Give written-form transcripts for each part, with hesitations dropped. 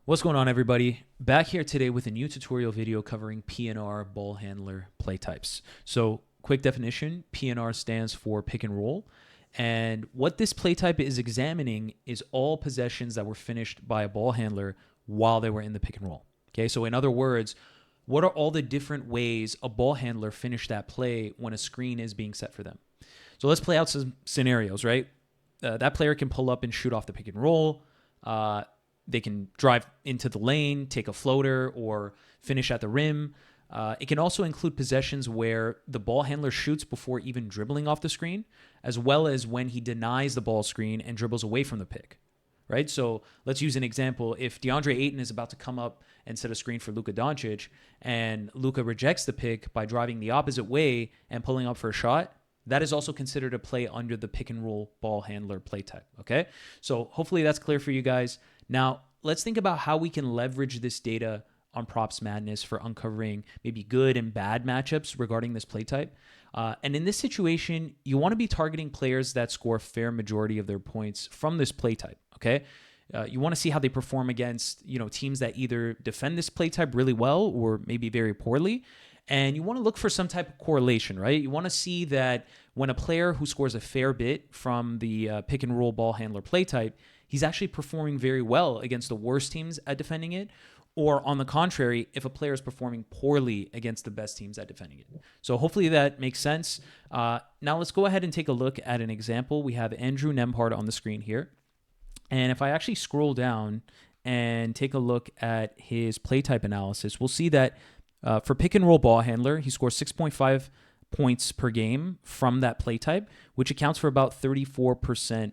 What's going on, everybody? Back here today with a new tutorial video covering PNR Ball Handler play types. So quick definition, PNR stands for pick and roll. And what this play type is examining is all possessions that were finished by a ball handler while they were in the pick and roll. Okay, so in other words, what are all the different ways a ball handler finished that play when a screen is being set for them? So let's play out some scenarios, right? That player can pull up and shoot off the pick and roll. They can drive into the lane, take a floater, or finish at the rim. It can also include possessions where the ball handler shoots before even dribbling off the screen, as well as when he denies the ball screen and dribbles away from the pick, right? So let's use an example. If DeAndre Ayton is about to come up and set a screen for Luka Doncic, and Luka rejects the pick by driving the opposite way and pulling up for a shot, that is also considered a play under the pick and roll ball handler play type, okay? So hopefully that's clear for you guys. Now, let's think about how we can leverage this data on PropsMadness for uncovering maybe good and bad matchups regarding this play type. And in this situation, you want to be targeting players that score a fair majority of their points from this play type, okay? You want to see how they perform against, teams that either defend this play type really well or maybe very poorly. And you want to look for some type of correlation, right? You want to see that when a player who scores a fair bit from the pick and roll ball handler play type, he's actually performing very well against the worst teams at defending it. Or on the contrary, if a player is performing poorly against the best teams at defending it. So hopefully that makes sense. Now let's go ahead and take a look at an example. We have Andrew Nembhard on the screen here. And if I actually scroll down and take a look at his play type analysis, we'll see that for pick and roll ball handler, he scores 6.5 points per game from that play type, which accounts for about 34%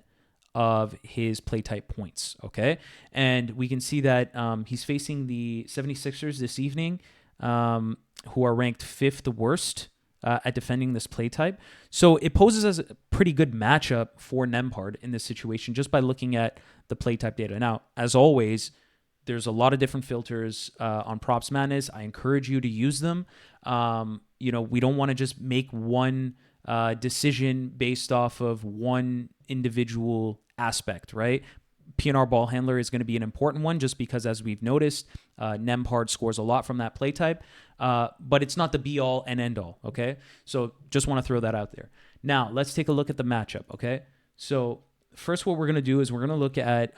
of his play type points, okay? And we can see that he's facing the 76ers this evening, who are ranked 5th worst at defending this play type. So it poses as a pretty good matchup for Nembhard in this situation just by looking at the play type data. Now, as always, there's a lot of different filters on PropsMadness. I encourage you to use them. We don't want to just make one decision based off of one individual aspect, right? PNR Ball Handler is going to be an important one just because, as we've noticed, Nembhard scores a lot from that play type, but it's not the be-all and end-all, okay? So just want to throw that out there. Now, let's take a look at the matchup, okay? So first what we're going to do is we're going to look at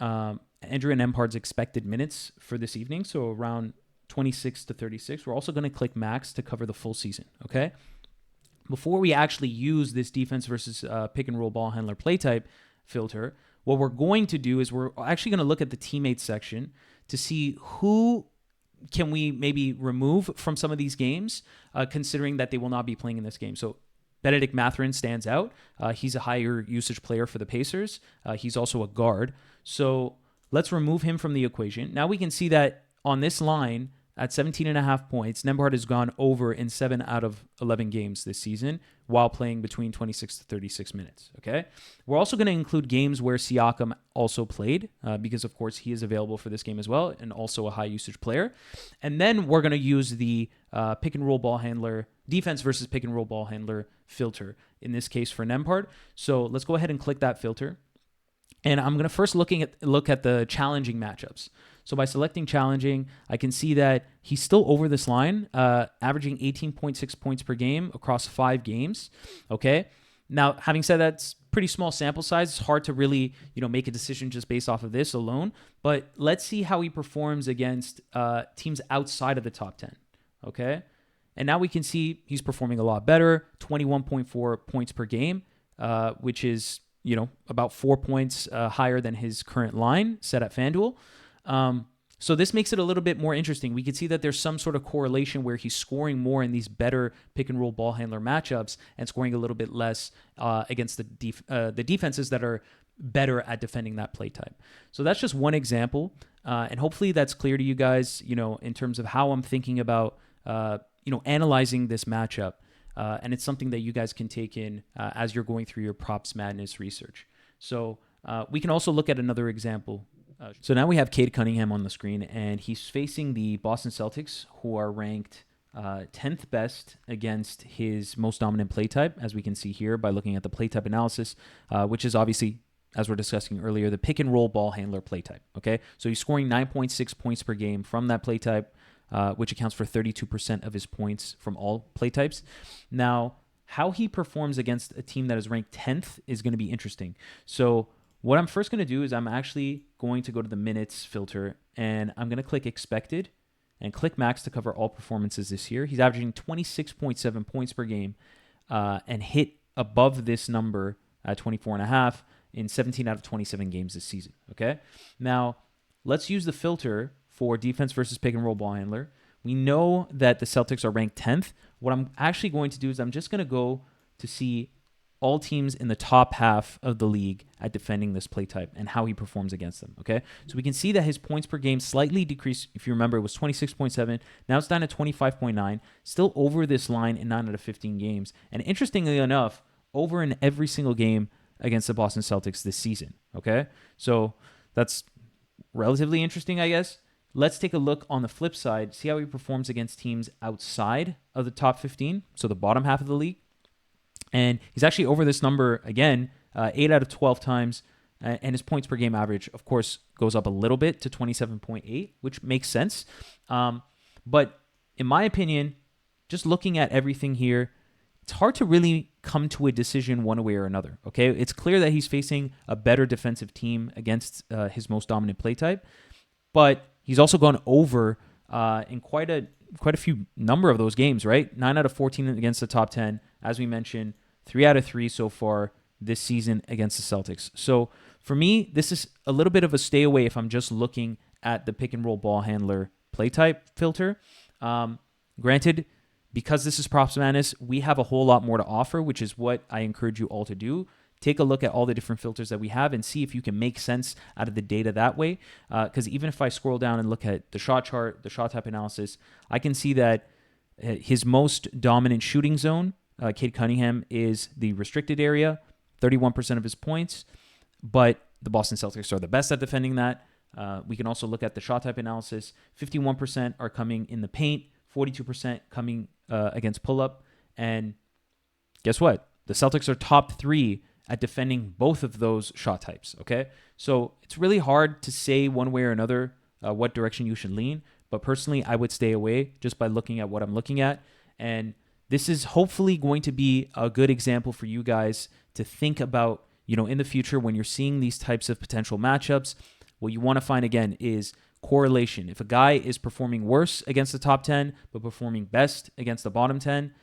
Andrew Nembhard's expected minutes for this evening, so around 26 to 36. We're also going to click max to cover the full season, okay? Before we actually use this defense versus pick and roll ball handler play type filter, what we're going to do is we're actually going to look at the teammates section to see who can we maybe remove from some of these games, considering that they will not be playing in this game. So Benedict Mathurin stands out. He's a higher usage player for the Pacers. He's also a guard. So let's remove him from the equation. Now we can see that on this line, at 17.5 points, Nembhard has gone over in 7 out of 11 games this season while playing between 26 to 36 minutes, okay? We're also going to include games where Siakam also played because, of course, he is available for this game as well and also a high-usage player. And then we're going to use the pick-and-roll ball handler, defense versus pick-and-roll ball handler filter, in this case for Nembhard. So let's go ahead and click that filter. And I'm going to first look at the challenging matchups. So by selecting challenging, I can see that he's still over this line, averaging 18.6 points per game across 5 games. Okay. Now, having said that, it's pretty small sample size. It's hard to really, make a decision just based off of this alone. But let's see how he performs against teams outside of the top 10. Okay. And now we can see he's performing a lot better, 21.4 points per game, which is, about 4 points higher than his current line set at FanDuel. So this makes it a little bit more interesting. We can see that there's some sort of correlation where he's scoring more in these better pick and roll ball handler matchups and scoring a little bit less against the defenses that are better at defending that play type. So that's just one example. And hopefully that's clear to you guys, in terms of how I'm thinking about, analyzing this matchup. And it's something that you guys can take in as you're going through your PropsMadness research. So we can also look at another example. So now we have Cade Cunningham on the screen, and he's facing the Boston Celtics, who are ranked 10th best against his most dominant play type, as we can see here by looking at the play type analysis, which is obviously as we're discussing earlier, the pick and roll ball handler play type. Okay, so he's scoring 9.6 points per game from that play type, which accounts for 32% of his points from all play types. Now, how he performs against a team that is ranked 10th is going to be interesting. So what I'm first going to do is I'm actually going to go to the minutes filter, and I'm going to click expected and click max to cover all performances this year. He's averaging 26.7 points per game and hit above this number at 24.5 in 17 out of 27 games this season. Okay, now let's use the filter for defense versus pick and roll ball handler. We know that the Celtics are ranked 10th. What I'm actually going to do is I'm just going to go to see all teams in the top half of the league at defending this play type and how he performs against them, okay? So we can see that his points per game slightly decreased. If you remember, it was 26.7. Now it's down to 25.9. Still over this line in 9 out of 15 games. And interestingly enough, over in every single game against the Boston Celtics this season, okay? So that's relatively interesting, I guess. Let's take a look on the flip side, see how he performs against teams outside of the top 15, so the bottom half of the league. And he's actually over this number again, 8 out of 12 times. And his points per game average, of course, goes up a little bit to 27.8, which makes sense. But in my opinion, just looking at everything here, it's hard to really come to a decision one way or another, okay? It's clear that he's facing a better defensive team against his most dominant play type, but he's also gone over in quite a few number of those games, right? 9 out of 14 against the top 10, as we mentioned, 3 out of 3 so far this season against the Celtics. So for me, this is a little bit of a stay away if I'm just looking at the pick and roll ball handler play type filter. Granted, because this is PropsMadness, we have a whole lot more to offer, which is what I encourage you all to do. Take a look at all the different filters that we have and see if you can make sense out of the data that way. Because even if I scroll down and look at the shot chart, the shot type analysis, I can see that his most dominant shooting zone, Cade Cunningham, is the restricted area, 31% of his points. But the Boston Celtics are the best at defending that. We can also look at the shot type analysis. 51% are coming in the paint, 42% coming against pull-up. And guess what? The Celtics are top 3 at defending both of those shot types, okay? So it's really hard to say one way or another what direction you should lean, but personally, I would stay away just by looking at what I'm looking at. And this is hopefully going to be a good example for you guys to think about, in the future when you're seeing these types of potential matchups. What you want to find, again, is correlation. If a guy is performing worse against the top 10, but performing best against the bottom 10,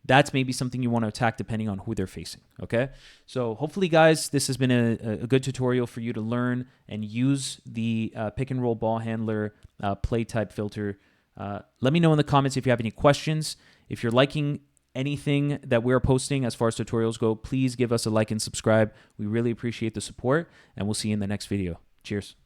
that's maybe something you want to attack depending on who they're facing, okay? So hopefully, guys, this has been a good tutorial for you to learn and use the pick and roll ball handler play type filter. Let me know in the comments if you have any questions. If you're liking anything that we're posting as far as tutorials go, please give us a like and subscribe. We really appreciate the support, and we'll see you in the next video. Cheers.